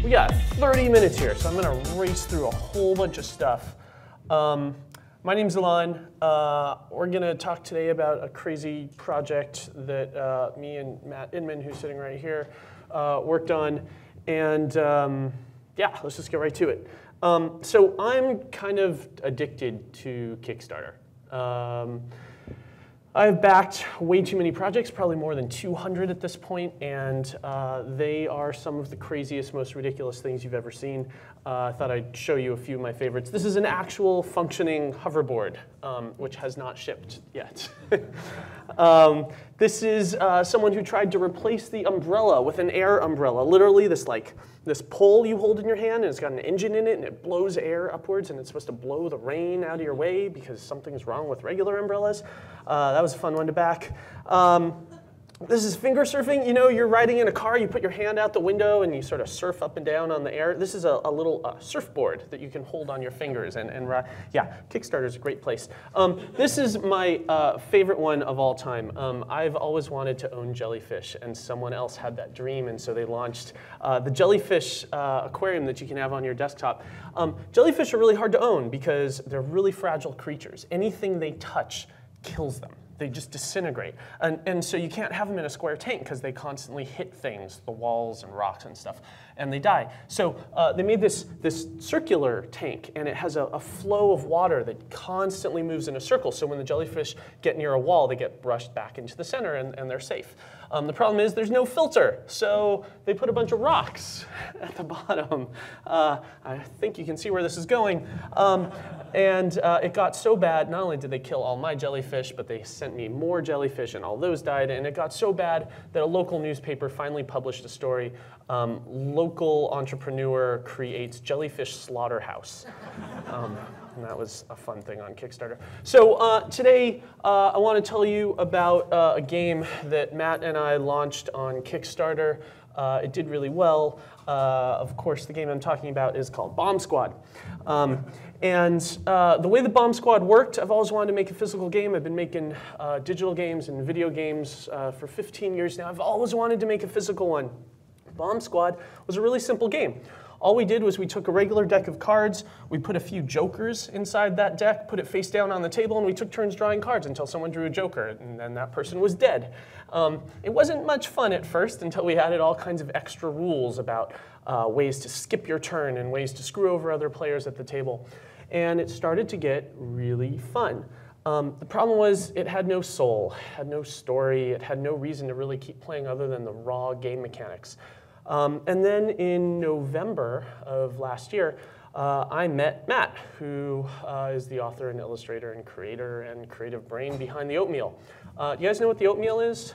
We got 30 minutes here, so I'm gonna race through a whole bunch of stuff. My name's Elan. We're gonna talk today about a crazy project that me and Matt Inman, who's sitting right here, worked on. And yeah, let's just get right to it. So I'm kind of addicted to Kickstarter. I've backed way too many projects, probably more than 200 at this point, and they are some of the craziest, most ridiculous things you've ever seen. I thought I'd show you a few of my favorites. This is an actual functioning hoverboard, which has not shipped yet. This is someone who tried to replace the umbrella with an air umbrella. Literally this pole you hold in your hand, and it's got an engine in it, and it blows air upwards, and it's supposed to blow the rain out of your way because something's wrong with regular umbrellas. That was a fun one to back. This is finger surfing. You know, you're riding in a car, you put your hand out the window, and you sort of surf up and down on the air. This is a little surfboard that you can hold on your fingers. And yeah, Kickstarter's a great place. This is my favorite one of all time. I've always wanted to own jellyfish, and someone else had that dream, and so they launched the jellyfish aquarium that you can have on your desktop. Jellyfish are really hard to own because they're really fragile creatures. Anything they touch kills them. They just disintegrate. And so you can't have them in a square tank because they constantly hit things, the walls and rocks and stuff, and they die. So they made this circular tank, and it has a flow of water that constantly moves in a circle. So when the jellyfish get near a wall, they get brushed back into the center, and they're safe. The problem is there's no filter, so they put a bunch of rocks at the bottom. I think you can see where this is going. And it got so bad, not only did they kill all my jellyfish, but they sent me more jellyfish, and all those died. And it got so bad that a local newspaper finally published a story. Local entrepreneur creates jellyfish slaughterhouse. And that was a fun thing on Kickstarter. So today, I want to tell you about a game that Matt and I launched on Kickstarter. It did really well. Of course, the game I'm talking about is called Bomb Squad. And the way the Bomb Squad worked, I've always wanted to make a physical game. I've been making digital games and video games for 15 years now. I've always wanted to make a physical one. Bomb Squad was a really simple game. All we did was we took a regular deck of cards, we put a few jokers inside that deck, put it face down on the table, and we took turns drawing cards until someone drew a joker, and then that person was dead. It wasn't much fun at first until we added all kinds of extra rules about ways to skip your turn and ways to screw over other players at the table. And it started to get really fun. The problem was it had no soul, had no story, it had no reason to really keep playing other than the raw game mechanics. And then in November of last year, I met Matt, who is the author and illustrator and creator and creative brain behind the Oatmeal. Do you guys know what the Oatmeal is?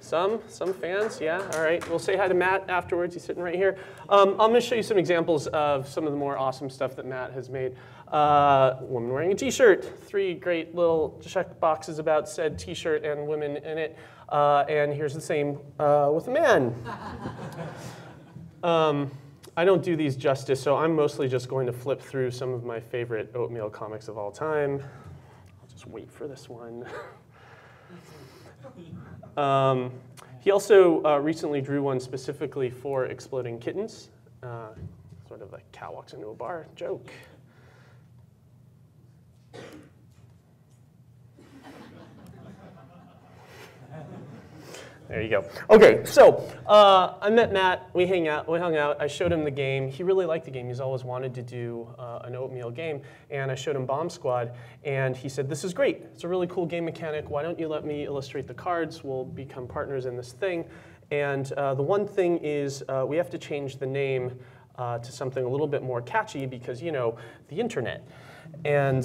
Some fans, yeah, all right. We'll say hi to Matt afterwards, he's sitting right here. I'm gonna show you some examples of some of the more awesome stuff that Matt has made. Woman wearing a t-shirt, 3 great little check boxes about said t-shirt and women in it. And here's the same with a man. I don't do these justice, so I'm mostly just going to flip through some of my favorite Oatmeal comics of all time. I'll just wait for this one. He also recently drew one specifically for Exploding Kittens. Sort of like cow walks into a bar joke. There you go. Okay, so I met Matt, we hung out, I showed him the game. He really liked the game. He's always wanted to do an Oatmeal game, and I showed him Bomb Squad, and he said, this is great. It's a really cool game mechanic. Why don't you let me illustrate the cards? We'll become partners in this thing. And the one thing is we have to change the name to something a little bit more catchy because, you know, the internet. And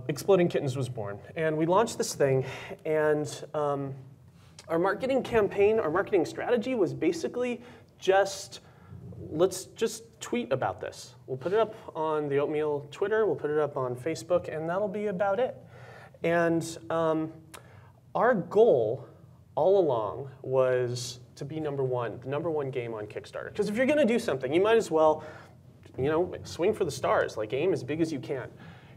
Exploding Kittens was born. And we launched this thing, and our marketing campaign, our marketing strategy was basically just, let's just tweet about this. We'll put it up on the Oatmeal Twitter, we'll put it up on Facebook, and that'll be about it. And our goal all along was to be number one, the number one game on Kickstarter. Because if you're gonna do something, you might as well, you know, swing for the stars, like aim as big as you can.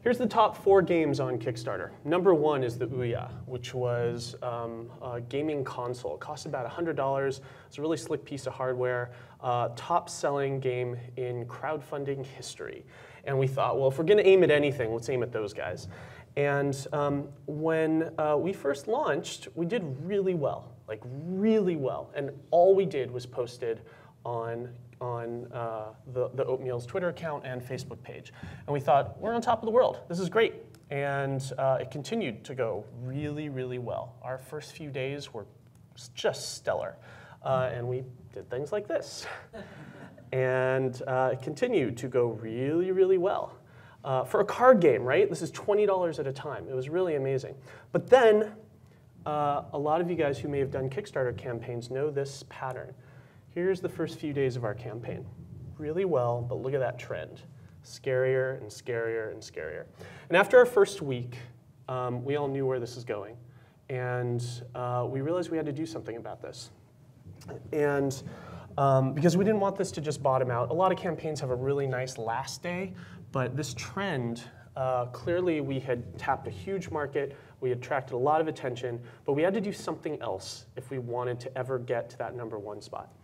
Here's the top 4 games on Kickstarter. Number 1 is the Ouya, which was a gaming console. It cost about $100. It's a really slick piece of hardware. Top-selling game in crowdfunding history. And we thought, well, if we're going to aim at anything, let's aim at those guys. And when we first launched, we did really well, like really well. And all we did was posted on the Oatmeal's Twitter account and Facebook page. And we thought, we're on top of the world. This is great. And it continued to go really, really well. Our first few days were just stellar. And we did things like this. And it continued to go really, really well. For a card game, right? This is $20 at a time. It was really amazing. But then, a lot of you guys who may have done Kickstarter campaigns know this pattern. Here's the first few days of our campaign. Really well, but look at that trend. Scarier and scarier and scarier. And after our first week, we all knew where this is going. And we realized we had to do something about this. And because we didn't want this to just bottom out. A lot of campaigns have a really nice last day, but this trend, clearly we had tapped a huge market, we attracted a lot of attention, but we had to do something else if we wanted to ever get to that #1 spot.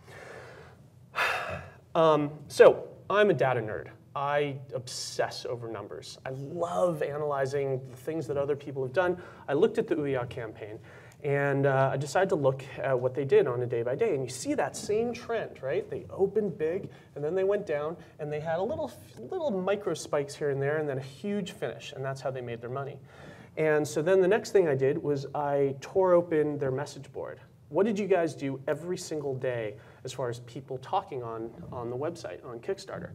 So I'm a data nerd. I obsess over numbers. I love analyzing the things that other people have done. I looked at the Ouya campaign, and I decided to look at what they did on a day by day. And you see that same trend, right? They opened big, and then they went down, and they had a little micro spikes here and there, and then a huge finish. And that's how they made their money. And so then the next thing I did was I tore open their message board. What did you guys do every single day as far as people talking on the website, on Kickstarter?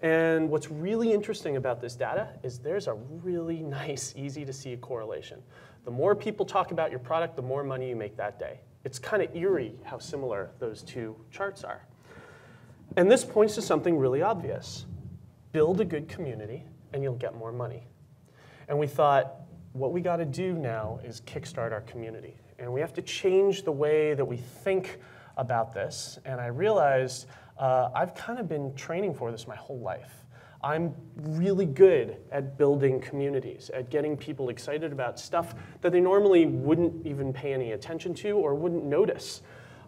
And what's really interesting about this data is there's a really nice, easy to see correlation. The more people talk about your product, the more money you make that day. It's kind of eerie how similar those two charts are. And this points to something really obvious. Build a good community, and you'll get more money. And we thought, what we got to do now is kickstart our community. And we have to change the way that we think about this. And I realized I've kind of been training for this my whole life. I'm really good at building communities, at getting people excited about stuff that they normally wouldn't even pay any attention to or wouldn't notice.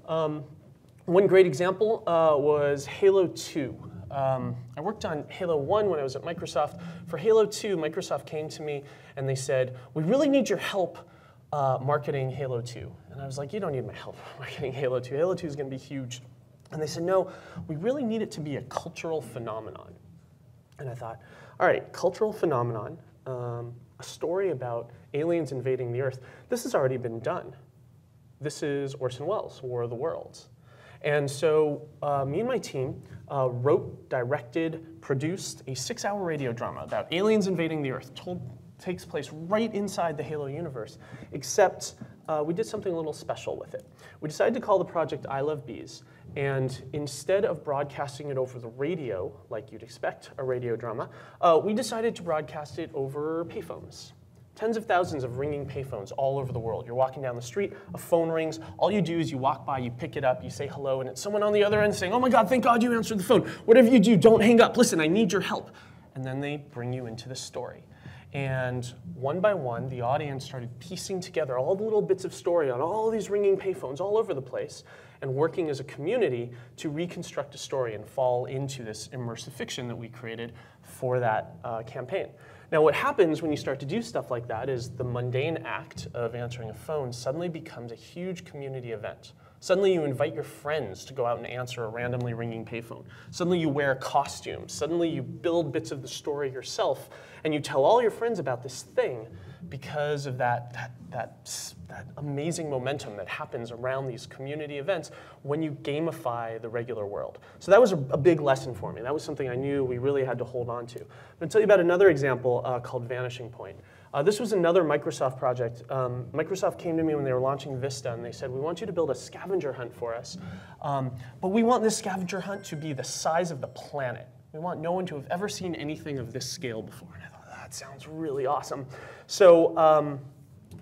One great example was Halo 2. I worked on Halo 1 when I was at Microsoft. For Halo 2, Microsoft came to me and they said, we really need your help marketing Halo 2. And I was like, you don't need my help marketing Halo 2. Halo 2 is going to be huge. And they said, no, we really need it to be a cultural phenomenon. And I thought, all right, cultural phenomenon, a story about aliens invading the Earth. This has already been done. This is Orson Welles' War of the Worlds. And so me and my team wrote, directed, produced a 6-hour radio drama about aliens invading the Earth. Takes place right inside the Halo universe, except we did something a little special with it. We decided to call the project I Love Bees, and instead of broadcasting it over the radio, like you'd expect a radio drama, we decided to broadcast it over payphones. Tens of thousands of ringing payphones all over the world. You're walking down the street, a phone rings, all you do is you walk by, you pick it up, you say hello, and it's someone on the other end saying, oh my God, thank God you answered the phone. Whatever you do, don't hang up. Listen, I need your help. And then they bring you into the story. And one by one, the audience started piecing together all the little bits of story on all these ringing payphones all over the place and working as a community to reconstruct a story and fall into this immersive fiction that we created for that campaign. Now, what happens when you start to do stuff like that is the mundane act of answering a phone suddenly becomes a huge community event. Suddenly you invite your friends to go out and answer a randomly ringing payphone. Suddenly you wear costumes. Suddenly you build bits of the story yourself, and you tell all your friends about this thing because of that amazing momentum that happens around these community events when you gamify the regular world. So that was a big lesson for me. That was something I knew we really had to hold on to. I'm going to tell you about another example called Vanishing Point. This was another Microsoft project. Microsoft came to me when they were launching Vista, and they said, we want you to build a scavenger hunt for us. But we want this scavenger hunt to be the size of the planet. We want no one to have ever seen anything of this scale before. And I thought, that sounds really awesome. So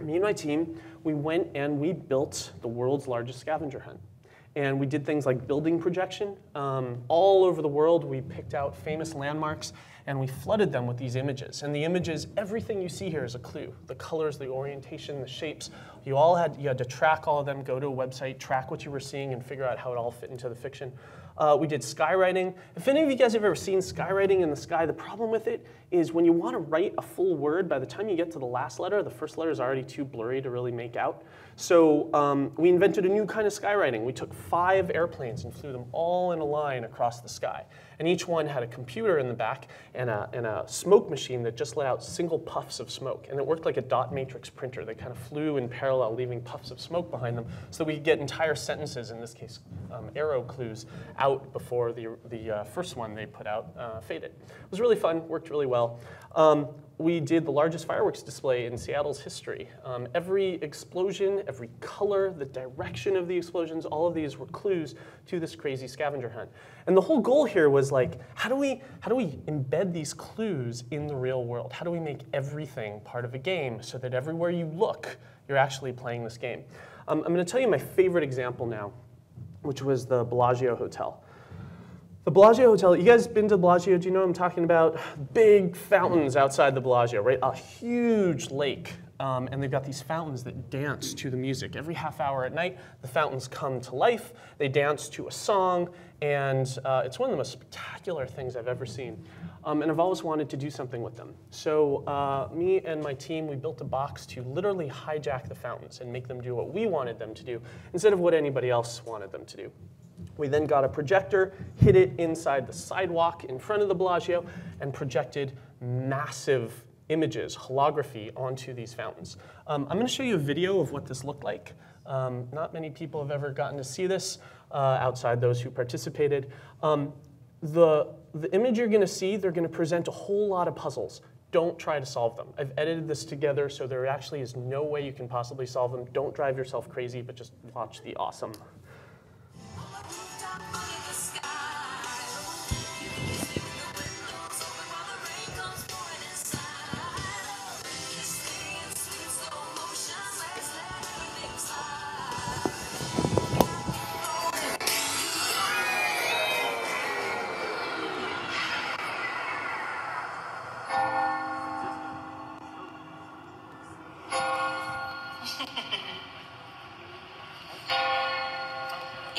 me and my team, we went and we built the world's largest scavenger hunt. and we did things like building projection. All over the world, we picked out famous landmarks, and we flooded them with these images. And the images, everything you see here is a clue. The colors, the orientation, the shapes. You had to track all of them, go to a website, track what you were seeing, and figure out how it all fit into the fiction. We did skywriting. If any of you guys have ever seen skywriting in the sky, the problem with it is when you want to write a full word, by the time you get to the last letter, the first letter is already too blurry to really make out. So we invented a new kind of skywriting. We took 5 airplanes and flew them all in a line across the sky. And each one had a computer in the back and a smoke machine that just let out single puffs of smoke. And it worked like a dot matrix printer. They kind of flew in parallel, leaving puffs of smoke behind them, so we could get entire sentences, in this case arrow clues, out before the first one they put out faded. It was really fun, worked really well. We did the largest fireworks display in Seattle's history. Every explosion, every color, the direction of the explosions, all of these were clues to this crazy scavenger hunt. And the whole goal here was like, how do we embed these clues in the real world? How do we make everything part of a game so that everywhere you look, you're actually playing this game? I'm going to tell you my favorite example now, which was the Bellagio Hotel. The Bellagio Hotel, you guys been to Bellagio? Do you know what I'm talking about? Big fountains outside the Bellagio, right? A huge lake. And they've got these fountains that dance to the music. Every half hour at night, the fountains come to life. They dance to a song, and it's one of the most spectacular things I've ever seen. And I've always wanted to do something with them. So me and my team, we built a box to literally hijack the fountains and make them do what we wanted them to do instead of what anybody else wanted them to do. We then got a projector, hid it inside the sidewalk in front of the Bellagio, and projected massive images, holography, onto these fountains. I'm going to show you a video of what this looked like. Not many people have ever gotten to see this outside those who participated. The image you're going to see, they're going to present a whole lot of puzzles. Don't try to solve them. I've edited this together so there actually is no way you can possibly solve them. Don't drive yourself crazy, but just watch the awesome.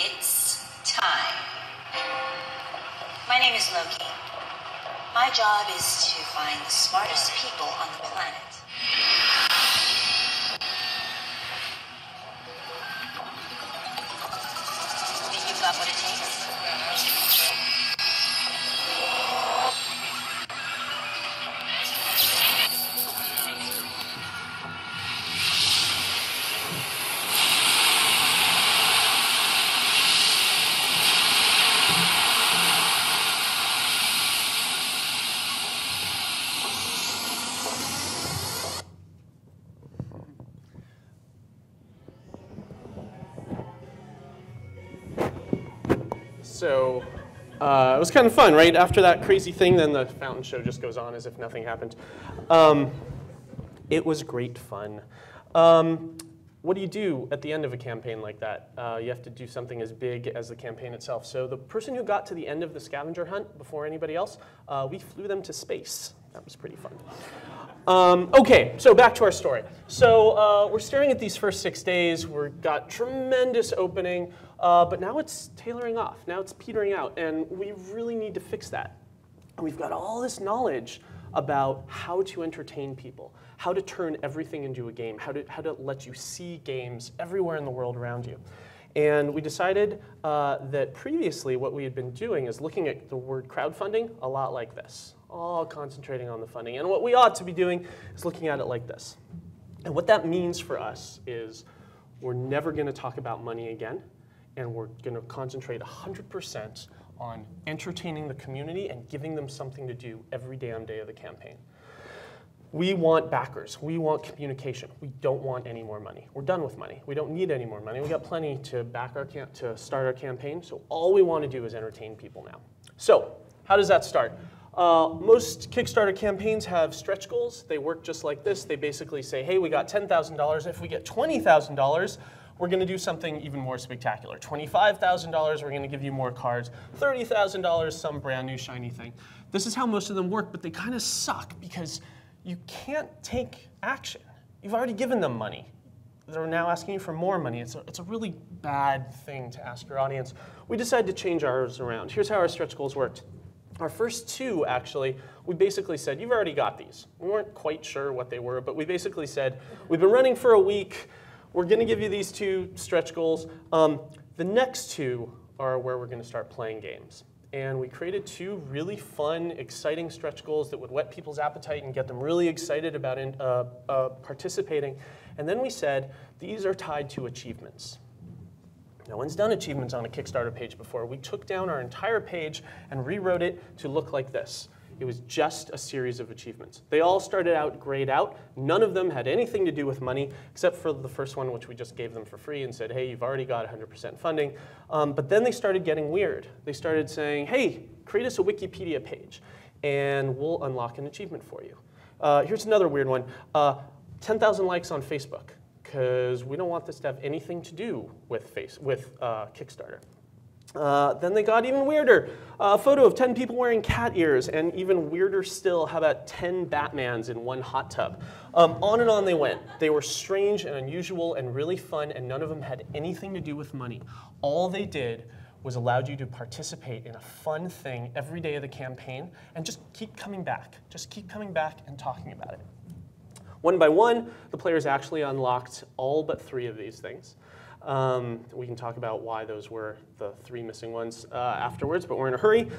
It's time. My name is Loki. My job is to find the smartest people on the planet. Think you've got what it takes? So it was kind of fun, right? After that crazy thing, then the fountain show just goes on as if nothing happened. It was great fun. What do you do at the end of a campaign like that? You have to do something as big as the campaign itself. So the person who got to the end of the scavenger hunt before anybody else, we flew them to space. That was pretty fun. Okay, so back to our story. So we're staring at these first 6 days. We've got tremendous opening, but now it's tailoring off. Now it's petering out, and we really need to fix that. And we've got all this knowledge about how to entertain people, how to turn everything into a game, how to let you see games everywhere in the world around you. And we decided that previously what we had been doing is looking at the word crowdfunding a lot like this, all concentrating on the funding. And what we ought to be doing is looking at it like this. And what that means for us is we're never going to talk about money again, and we're going to concentrate 100% on entertaining the community and giving them something to do every damn day of the campaign. We want backers. We want communication. We don't want any more money. We're done with money. We don't need any more money. We got plenty to back our to start our campaign. So all we want to do is entertain people now. So how does that start? Most Kickstarter campaigns have stretch goals. They work just like this. They basically say, hey, we got $10,000. If we get $20,000, we're going to do something even more spectacular. $25,000, we're going to give you more cards. $30,000, some brand new shiny thing. This is how most of them work, but they kind of suck because you can't take action. You've already given them money. They're now asking you for more money. It's a really bad thing to ask your audience. We decided to change ours around. Here's how our stretch goals worked. Our first two, actually, we basically said, you've already got these. We weren't quite sure what they were, but we basically said, we've been running for a week. We're going to give you these two stretch goals. The next two are where we're going to start playing games. And we created two really fun, exciting stretch goals that would whet people's appetite and get them really excited about participating. And then we said, these are tied to achievements. No one's done achievements on a Kickstarter page before. We took down our entire page and rewrote it to look like this. It was just a series of achievements. They all started out grayed out. None of them had anything to do with money, except for the first one, which we just gave them for free and said, hey, you've already got 100% funding. But then they started getting weird. They started saying, hey, create us a Wikipedia page, and we'll unlock an achievement for you. Here's another weird one. 10,000 likes on Facebook, because we don't want this to have anything to do with Kickstarter. Then they got even weirder. A photo of 10 people wearing cat ears, and even weirder still, how about 10 Batmans in one hot tub? On and on they went. They were strange and unusual and really fun, and none of them had anything to do with money. All they did was allowed you to participate in a fun thing every day of the campaign, and just keep coming back. Just keep coming back and talking about it. One by one, the players actually unlocked all but 3 of these things. We can talk about why those were the 3 missing ones afterwards, but we're in a hurry.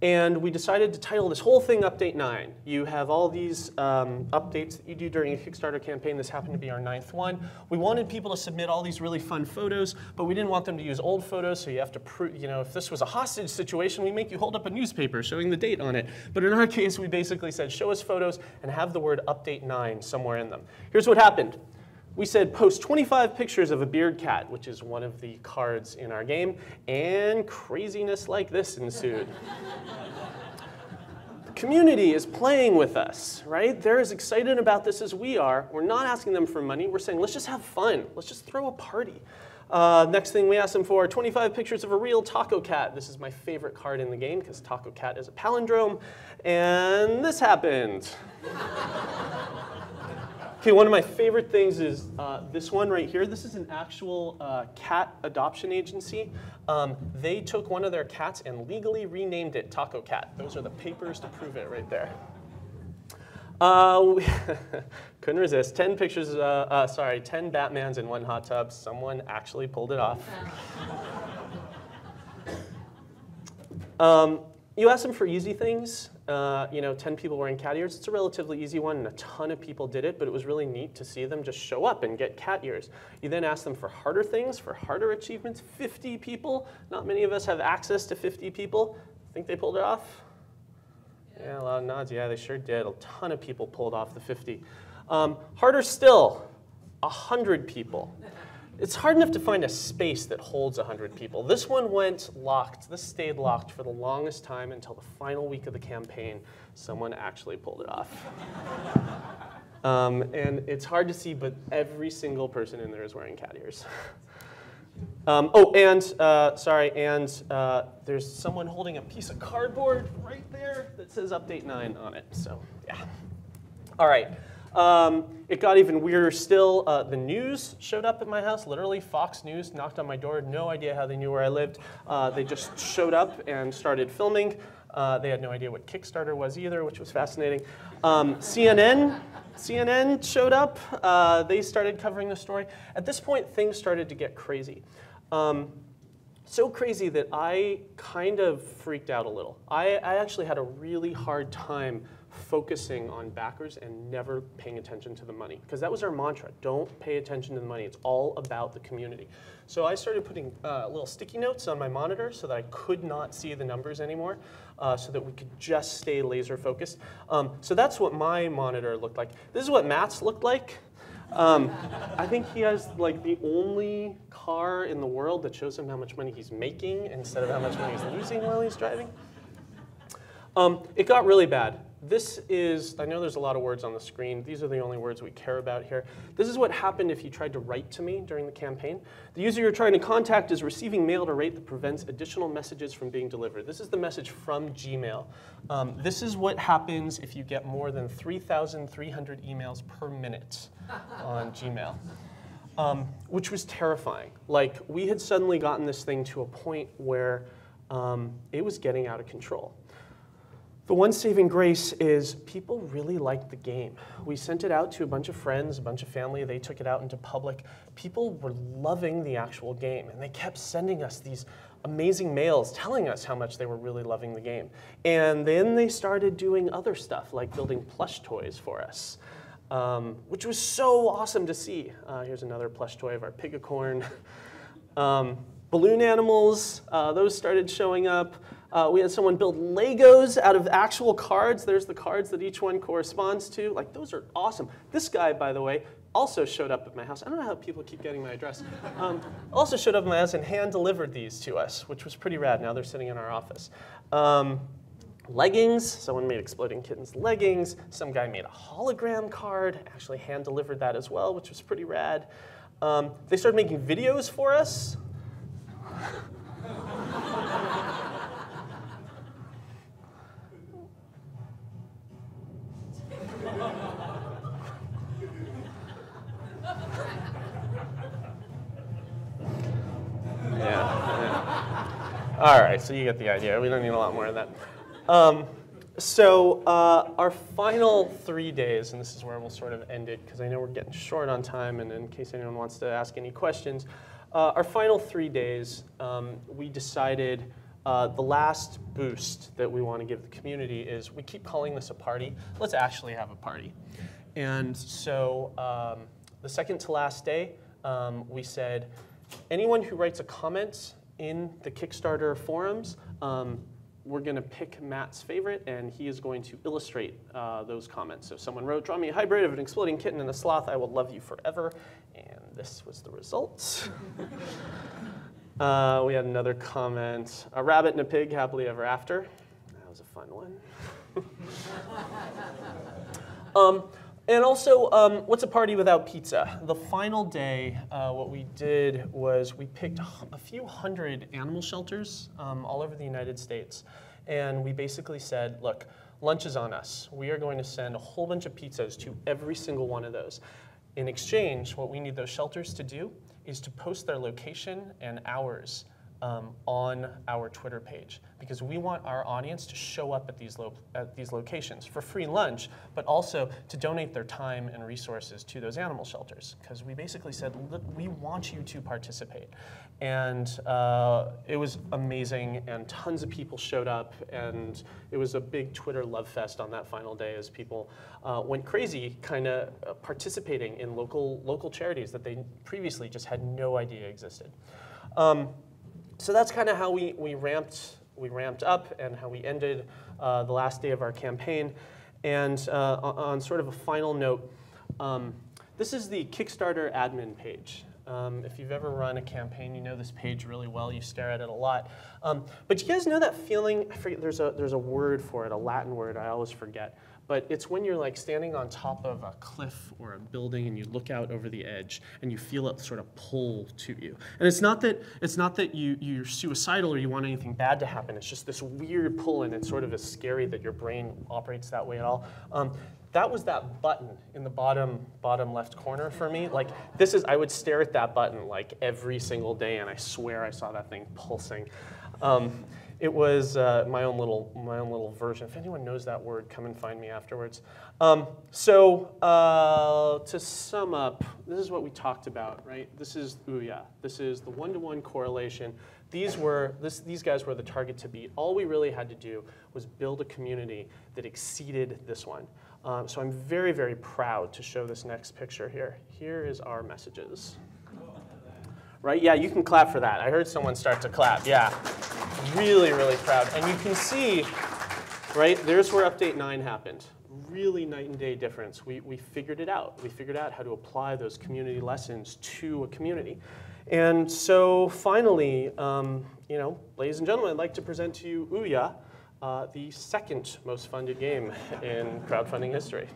And we decided to title this whole thing Update 9. You have all these updates that you do during a Kickstarter campaign. This happened to be our 9th one. We wanted people to submit all these really fun photos, but we didn't want them to use old photos, so you have to prove, if this was a hostage situation, we make you hold up a newspaper showing the date on it. But in our case, we basically said, show us photos and have the word Update 9 somewhere in them. Here's what happened. We said post 25 pictures of a beard cat, which is one of the cards in our game, and craziness like this ensued. The community is playing with us, right? They're as excited about this as we are. We're not asking them for money. We're saying, let's just have fun. Let's just throw a party. Next thing we asked them for, 25 pictures of a real taco cat. This is my favorite card in the game because taco cat is a palindrome. And this happened. Okay, one of my favorite things is this one right here. This is an actual cat adoption agency. They took one of their cats and legally renamed it Taco Cat. Those are the papers to prove it right there. Couldn't resist. 10 pictures, 10 Batmans in one hot tub. Someone actually pulled it off. You ask them for easy things. 10 people wearing cat ears. It's a relatively easy one, and a ton of people did it, but it was really neat to see them just show up and get cat ears. You then ask them for harder things, for harder achievements. 50 people. Not many of us have access to 50 people. Think they pulled it off? Yeah, a lot of nods. Yeah, they sure did. A ton of people pulled off the 50. Harder still, 100 people. It's hard enough to find a space that holds 100 people. This one went locked. This stayed locked for the longest time until the final week of the campaign. Someone actually pulled it off. And it's hard to see, but every single person in there is wearing cat ears. There's someone holding a piece of cardboard right there that says Update 9 on it. So, yeah. All right. It got even weirder still. The news showed up at my house. Literally, Fox News knocked on my door. No idea how they knew where I lived. They just showed up and started filming. They had no idea what Kickstarter was either, which was fascinating. CNN showed up. They started covering the story. At this point, things started to get crazy. So crazy that I kind of freaked out a little. I actually had a really hard time focusing on backers and never paying attention to the money, because that was our mantra. Don't pay attention to the money. It's all about the community. So I started putting little sticky notes on my monitor so that I could not see the numbers anymore, so that we could just stay laser focused. So that's what my monitor looked like. This is what Matt's looked like. I think he has like the only car in the world that shows him how much money he's making instead of how much money he's losing while he's driving. It got really bad. this is, I know there's a lot of words on the screen. These are the only words we care about here. This is what happened if you tried to write to me during the campaign. The user you're trying to contact is receiving mail at a rate that prevents additional messages from being delivered. This is the message from Gmail. This is what happens if you get more than 3,300 emails per minute on Gmail. Which was terrifying. Like, we had suddenly gotten this thing to a point where it was getting out of control. The one saving grace is people really liked the game. We sent it out to a bunch of friends, a bunch of family. They took it out into public. People were loving the actual game, and they kept sending us these amazing mails telling us how much they were really loving the game. And then they started doing other stuff, like building plush toys for us, which was so awesome to see. Here's another plush toy of our pigacorn. Balloon animals, those started showing up. We had someone build Legos out of actual cards. There's the cards that each one corresponds to. Like, those are awesome. This guy, by the way, also showed up at my house. I don't know how people keep getting my address. Also showed up at my house and hand-delivered these to us, which was pretty rad. Now they're sitting in our office. Leggings, someone made Exploding Kittens leggings. Some guy made a hologram card, actually hand-delivered that as well, which was pretty rad. They started making videos for us. Yeah. All right, so you get the idea. We don't need a lot more of that. Our final 3 days, and this is where we'll sort of end it, because I know we're getting short on time, and in case anyone wants to ask any questions, our final 3 days, we decided the last boost that we want to give the community is we keep calling this a party. Let's actually have a party. And so the second to last day, we said, anyone who writes a comment in the Kickstarter forums, we're going to pick Matt's favorite, and he is going to illustrate those comments. So someone wrote, draw me a hybrid of an exploding kitten and a sloth, I will love you forever. And this was the result. We had another comment, a rabbit and a pig happily ever after. That was a fun one. And also, what's a party without pizza? The final day, what we did was we picked a few hundred animal shelters all over the United States. And we basically said, look, lunch is on us. We are going to send a whole bunch of pizzas to every single one of those. In exchange, what we need those shelters to do is to post their location and hours on our Twitter page, because we want our audience to show up at these locations for free lunch, but also to donate their time and resources to those animal shelters, because we basically said, look, we want you to participate. And it was amazing, and tons of people showed up, and it was a big Twitter love fest on that final day as people went crazy kind of participating in local charities that they previously just had no idea existed. So that's kind of how we ramped up and how we ended the last day of our campaign. And on sort of a final note, this is the Kickstarter admin page. If you've ever run a campaign, you know this page really well. You stare at it a lot. But you guys know that feeling? I forget. There's a word for it, a Latin word. I always forget. But it's when you're like standing on top of a cliff or a building and you look out over the edge and you feel it sort of pull to you. And it's not that you're suicidal or you want anything bad to happen. It's just this weird pull, and it's sort of as scary that your brain operates that way at all. That was that button in the bottom left corner for me. Like, I would stare at that button like every single day, and I swear I saw that thing pulsing. It was my own little version. If anyone knows that word, come and find me afterwards. To sum up, this is what we talked about, right? This is Ouya. This is the one-to-one correlation. These guys were the target to beat. All we really had to do was build a community that exceeded this one. So I'm very, very proud to show this next picture here. Here is our messages. Right? Yeah, you can clap for that. I heard someone start to clap. Yeah, really, really proud. And you can see, right, there's where update 9 happened. Really night and day difference. We figured it out. We figured out how to apply those community lessons to a community. And so finally, ladies and gentlemen, I'd like to present to you Ouya. the second most funded game in crowdfunding history.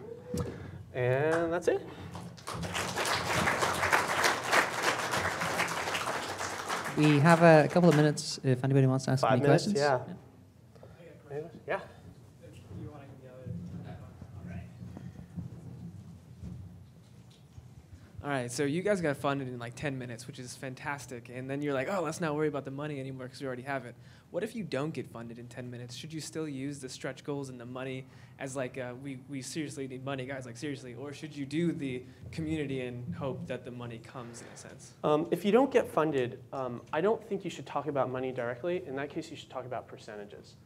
And that's it. We have a couple of minutes if anybody wants to ask any questions. 5 minutes, yeah. Yeah. All right, so you guys got funded in like 10 minutes, which is fantastic. And then you're like, oh, let's not worry about the money anymore because we already have it. What if you don't get funded in 10 minutes? Should you still use the stretch goals and the money as like, we seriously need money, guys, like seriously? Or should you do the community and hope that the money comes in a sense? If you don't get funded, I don't think you should talk about money directly. In that case, you should talk about percentages.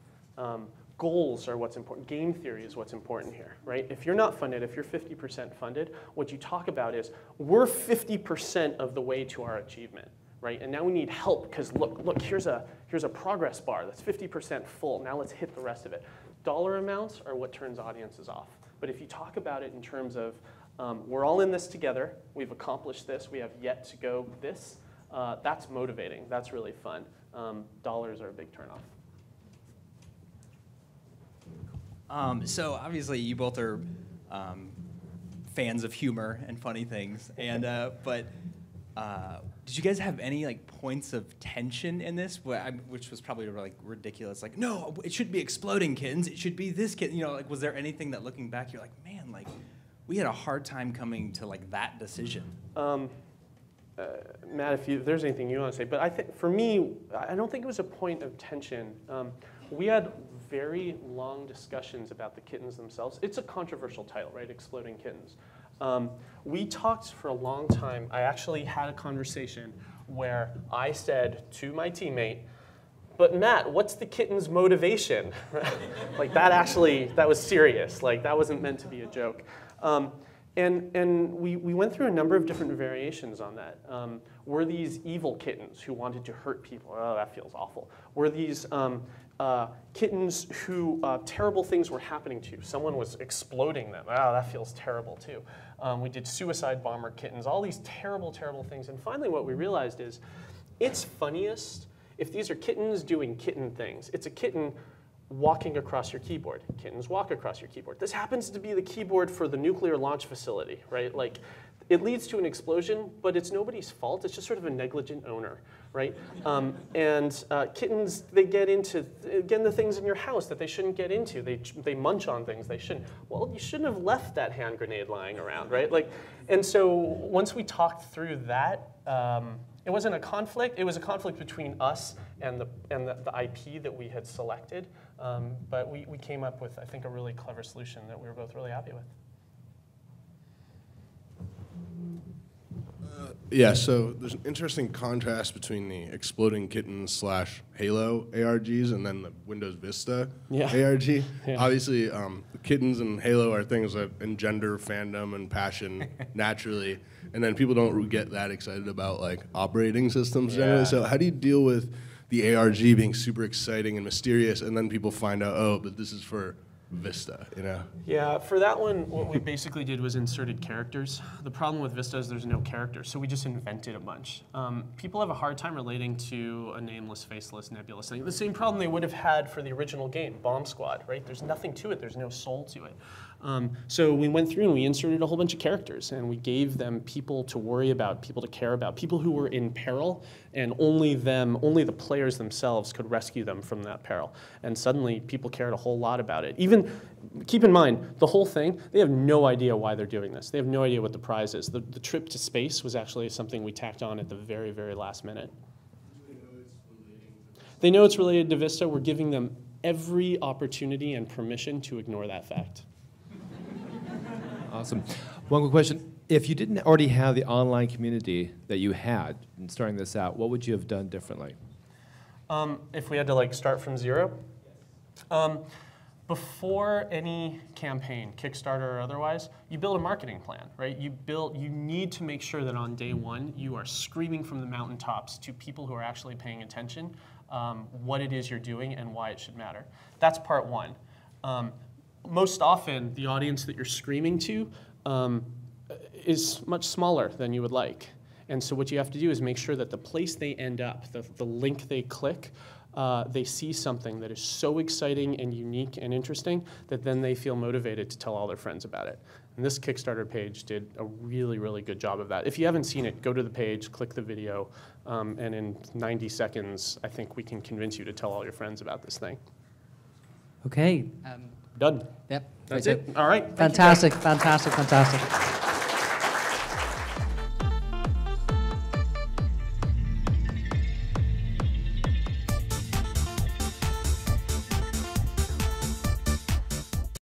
Goals are what's important. Game theory is what's important here, right? If you're not funded, if you're 50% funded, what you talk about is, we're 50% of the way to our achievement, right? And now we need help, because look, here's a progress bar that's 50% full. Now let's hit the rest of it. Dollar amounts are what turns audiences off. But if you talk about it in terms of, we're all in this together, we've accomplished this, we have yet to go this, that's motivating, that's really fun. Dollars are a big turnoff. So obviously you both are fans of humor and funny things, and but did you guys have any like points of tension in this, which was probably like ridiculous? Like, no, it should be Exploding Kittens. It should be this kid. You know, like, was there anything that looking back you're like, man, like we had a hard time coming to like that decision? Matt, if there's anything you want to say, but I think for me, I don't think it was a point of tension. We had very long discussions about the kittens themselves. It's a controversial title, right? Exploding Kittens. We talked for a long time. I actually had a conversation where I said to my teammate, but Matt, what's the kitten's motivation? Like that was serious. Like that wasn't meant to be a joke. And we went through a number of different variations on that. Were these evil kittens who wanted to hurt people? Oh, that feels awful. Were these kittens who terrible things were happening to? Someone was exploding them. Oh, that feels terrible too. We did suicide bomber kittens, all these terrible, terrible things. And finally what we realized is it's funniest if these are kittens doing kitten things. It's a kitten walking across your keyboard. Kittens walk across your keyboard. This happens to be the keyboard for the nuclear launch facility, right? Like, it leads to an explosion, but it's nobody's fault. It's just sort of a negligent owner, right? Kittens, they get into, again, the things in your house that they shouldn't get into. They munch on things they shouldn't. Well, you shouldn't have left that hand grenade lying around, right? Like, and so once we talked through that, it wasn't a conflict. It was a conflict between us and the IP that we had selected. But we came up with, I think, a really clever solution that we were both really happy with. Yeah, so there's an interesting contrast between the Exploding Kittens / Halo ARGs and then the Windows Vista ARG. Yeah. Obviously, kittens and Halo are things that engender fandom and passion naturally, and then people don't get that excited about like operating systems generally. So how do you deal with the ARG being super exciting and mysterious, and then people find out, oh, but this is for Vista, you know? Yeah, for that one, what we basically did was inserted characters. The problem with Vista is there's no characters, so we just invented a bunch. People have a hard time relating to a nameless, faceless, nebulous thing. The same problem they would have had for the original game, Bomb Squad, right? There's nothing to it, there's no soul to it. So we went through and we inserted a whole bunch of characters, and we gave them people to worry about, people to care about, people who were in peril, and only the players themselves could rescue them from that peril. And suddenly, people cared a whole lot about it. Even, keep in mind, the whole thing, they have no idea why they're doing this. They have no idea what the prize is. The trip to space was actually something we tacked on at the very, very last minute. They know it's related to Vista. We're giving them every opportunity and permission to ignore that fact. Awesome. One quick question. If you didn't already have the online community that you had in starting this out, what would you have done differently? If we had to like start from zero? Before any campaign, Kickstarter or otherwise, you build a marketing plan, right? You need to make sure that on day one, you are screaming from the mountaintops to people who are actually paying attention what it is you're doing and why it should matter. That's part one. Most often, the audience that you're screaming to is much smaller than you would like. And so what you have to do is make sure that the place they end up, the link they click, they see something that is so exciting and unique and interesting that then they feel motivated to tell all their friends about it. And this Kickstarter page did a really, really good job of that. If you haven't seen it, go to the page, click the video, and in 90 seconds, I think we can convince you to tell all your friends about this thing. Okay. Done. Yep. That's it. All right. Fantastic, fantastic, fantastic.